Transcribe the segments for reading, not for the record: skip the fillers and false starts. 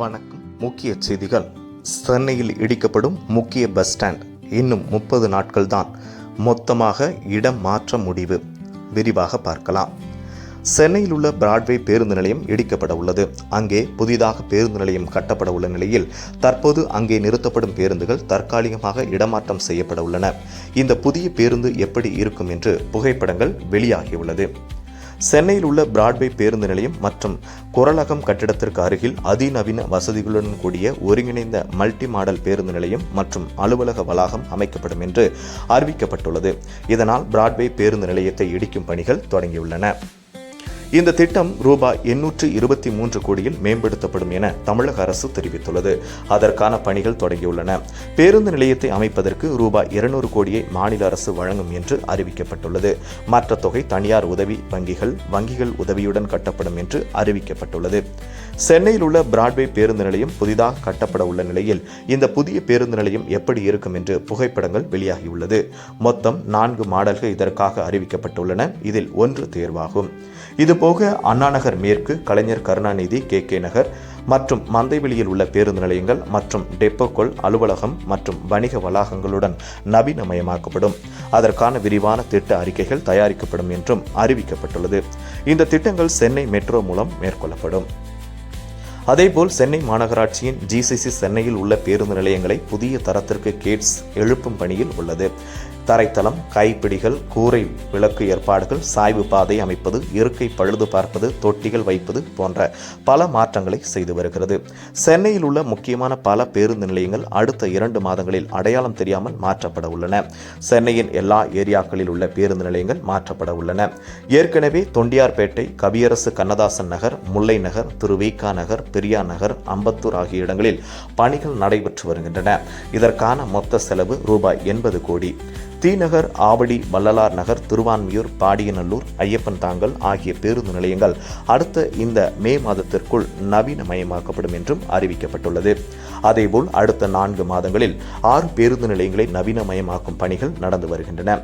வணக்கம். முக்கிய செய்திகள். சென்னையில் இடிக்கப்படும் முக்கிய பஸ் ஸ்டாண்ட். இன்னும் 30 நாட்கள் தான். மொத்தமாக இடம் மாற்ற முடிவு. விரிவாக பார்க்கலாம். சென்னையில் உள்ள பிராட்வே பேருந்து நிலையம் இடிக்கப்பட உள்ளது. அங்கே புதிதாக பேருந்து நிலையம் கட்டப்பட உள்ள நிலையில் தற்போது அங்கே நிறுத்தப்படும் பேருந்துகள் தற்காலிகமாக இடமாற்றம் செய்யப்பட உள்ளன. இந்த புதிய பேருந்து எப்படி இருக்கும் என்று புகைப்படங்கள் வெளியாகியுள்ளது. சென்னையில் உள்ள பிராட்வே பேருந்து நிலையம் மற்றும் குறளகம் கட்டிடத்திற்கு அருகில் அதிநவீன வசதிகளுடன் கூடிய ஒருங்கிணைந்த மல்டி மாடல் பேருந்து நிலையம் மற்றும் அலுவலக வளாகம் அமைக்கப்படும் என்று அறிவிக்கப்பட்டுள்ளது. இதனால் பிராட்வே பேருந்து நிலையத்தை இடிக்கும் பணிகள் தொடங்கியுள்ளன. இந்த திட்டம் ரூபாய் 823 கோடியில் மேம்படுத்தப்படும் என தமிழக அரசு தெரிவித்துள்ளது. அதற்கான பணிகள் தொடங்கியுள்ளன. பேருந்து நிலையத்தை அமைப்பதற்கு ரூபாய் 200 கோடியை மாநில அரசு வழங்கும் என்று அறிவிக்கப்பட்டுள்ளது. மற்ற தொகை தனியார் உதவி வங்கிகள் உதவியுடன் கட்டப்படும் என்று அறிவிக்கப்பட்டுள்ளது. சென்னையில் உள்ள பிராட்வே பேருந்து நிலையம் புதிதாக கட்டப்பட உள்ள நிலையில் இந்த புதிய பேருந்து நிலையம் எப்படி இருக்கும் என்று புகைப்படங்கள் வெளியாகியுள்ளது. மொத்தம் 4 மாடல்கள் இதற்காக அறிவிக்கப்பட்டுள்ளன. இதில் ஒன்று தேர்வாகும். இதுபோக அண்ணாநகர் மேற்கு, கலைஞர் கருணாநிதி, KK நகர் மற்றும் மந்தைவெளியில் உள்ள பேருந்து நிலையங்கள் மற்றும் டெப்போக்கள், அலுவலகம் மற்றும் வணிக வளாகங்களுடன் நவீனமயமாக்கப்படும். அதற்கான விரிவான திட்ட அறிக்கைகள் தயாரிக்கப்படும் என்றும் அறிவிக்கப்பட்டுள்ளது. இந்த திட்டங்கள் சென்னை மெட்ரோ மூலம் மேற்கொள்ளப்படும். அதேபோல் சென்னை மாநகராட்சியின் GCC சென்னையில் உள்ள பேருந்து நிலையங்களை புதிய தரத்திற்கு கேட்ஸ் எழுப்பும் பணியில் உள்ளது. தரைத்தளம், கைப்பிடிகள், கூரை விளக்கு ஏற்பாடுகள், சாய்வு பாதை அமைப்பது, இருக்கை பழுது பார்ப்பது, தொட்டிகள் வைப்பது போன்ற பல மாற்றங்களை செய்து வருகிறது. சென்னையில் உள்ள முக்கியமான பல பேருந்து நிலையங்கள் அடுத்த 2 மாதங்களில் அடையாளம் தெரியாமல் மாற்றப்பட உள்ளன. சென்னையின் எல்லா ஏரியாக்களில் உள்ள பேருந்து நிலையங்கள் மாற்றப்பட உள்ளன. ஏற்கனவே தொண்டியார்பேட்டை, கவியரசு கண்ணதாசன் நகர், முல்லை நகர், திருவிக நகர், பெரியார் நகர், அம்பத்தூர் ஆகிய இடங்களில் பணிகள் நடைபெற்று வருகின்றன. இதற்கான மொத்த செலவு ரூபாய் 80 கோடி. தீநகர், ஆவடி, வள்ளலார் நகர், திருவான்மியூர், பாடியநல்லூர், ஐயப்பன் தாங்கல் ஆகிய பேருந்து நிலையங்கள் அடுத்த இந்த மே மாதத்திற்குள் நவீனமயமாக்கப்படும் என்றும் அறிவிக்கப்பட்டுள்ளது. அதேபோல் அடுத்த 4 மாதங்களில் 6 பேருந்து நிலையங்களை நவீனமயமாக்கும் பணிகள் நடந்து வருகின்றன.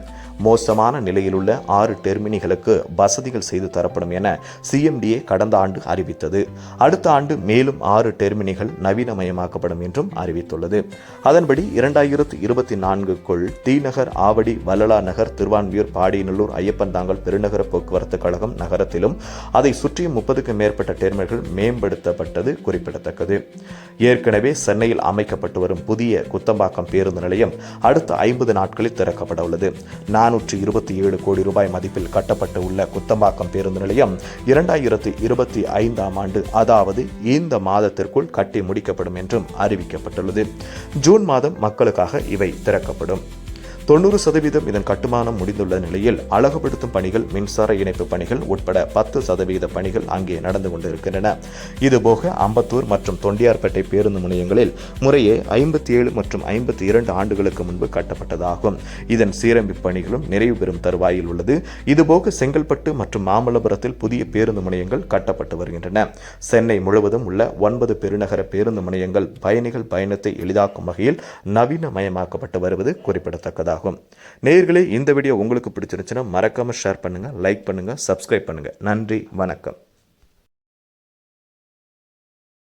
மோசமான நிலையில் உள்ள 6 டெர்மினிகளுக்கு வசதிகள் செய்து தரப்படும் என CMDA கடந்த ஆண்டு அறிவித்தது. அடுத்த ஆண்டு மேலும் 6 டெர்மினிகள் நவீனமயமாக்கப்படும் என்றும் அறிவித்துள்ளது. அதன்படி 2024க்குள் தீநகர், ஆவடி, வள்ளலார் நகர், திருவான்மியூர், பாடியநல்லூர், ஐயப்பன் தாங்கல் பெருநகர போக்குவரத்து கழகம் நகரத்திலும் அதை சுற்றியும் 30க்கும் மேற்பட்ட டெர்மினல்கள் மேம்படுத்தப்பட்டது குறிப்பிடத்தக்கது. ஏற்கனவே சென்னையில் அமைக்கப்பட்டு வரும் புதிய குத்தம்பாக்கம் பேருந்து நிலையம் அடுத்த 50 நாட்களில் திறக்கப்பட உள்ளது. 427 கோடி ரூபாய் மதிப்பில் கட்டப்பட்டு உள்ள குத்தம்பாக்கம் பேருந்து நிலையம் 2025ஆம் ஆண்டு, அதாவது இந்த மாதத்திற்குள் கட்டி முடிக்கப்படும் என்றும் அறிவிக்கப்பட்டுள்ளது. ஜூன் மாதம் மக்களுக்காக இவை திறக்கப்படும். 90% இதன் கட்டுமானம் முடிந்துள்ள நிலையில் அழகுபடுத்தும் பணிகள், மின்சார இணைப்பு பணிகள் உட்பட 10% பணிகள் அங்கே நடந்து கொண்டிருக்கின்றன. இதுபோக அம்பத்தூர் மற்றும் தொண்டியார்பேட்டை பேருந்து முனையங்களில் முறையே 57 மற்றும் 52 ஆண்டுகளுக்கு முன்பு கட்டப்பட்டதாகும். இதன் சீரமைப்பு பணிகளும் நிறைவு பெறும் தருவாயில் உள்ளது. இதுபோக செங்கல்பட்டு மற்றும் மாமல்லபுரத்தில் புதிய பேருந்து முனையங்கள் கட்டப்பட்டு வருகின்றன. சென்னை முழுவதும் உள்ள 9 பெருநகர பேருந்து முனையங்கள் பயணிகள் பயணத்தை எளிதாக்கும் வகையில் நவீனமயமாக்கப்பட்டு வருவது குறிப்பிடத்தக்கது. நேயர்களே, இந்த வீடியோ உங்களுக்கு பிடிச்சிருந்துச்சுன்னா மறக்காம ஷேர் பண்ணுங்க, லைக் பண்ணுங்க, சப்ஸ்கிரைப் பண்ணுங்க. நன்றி, வணக்கம்.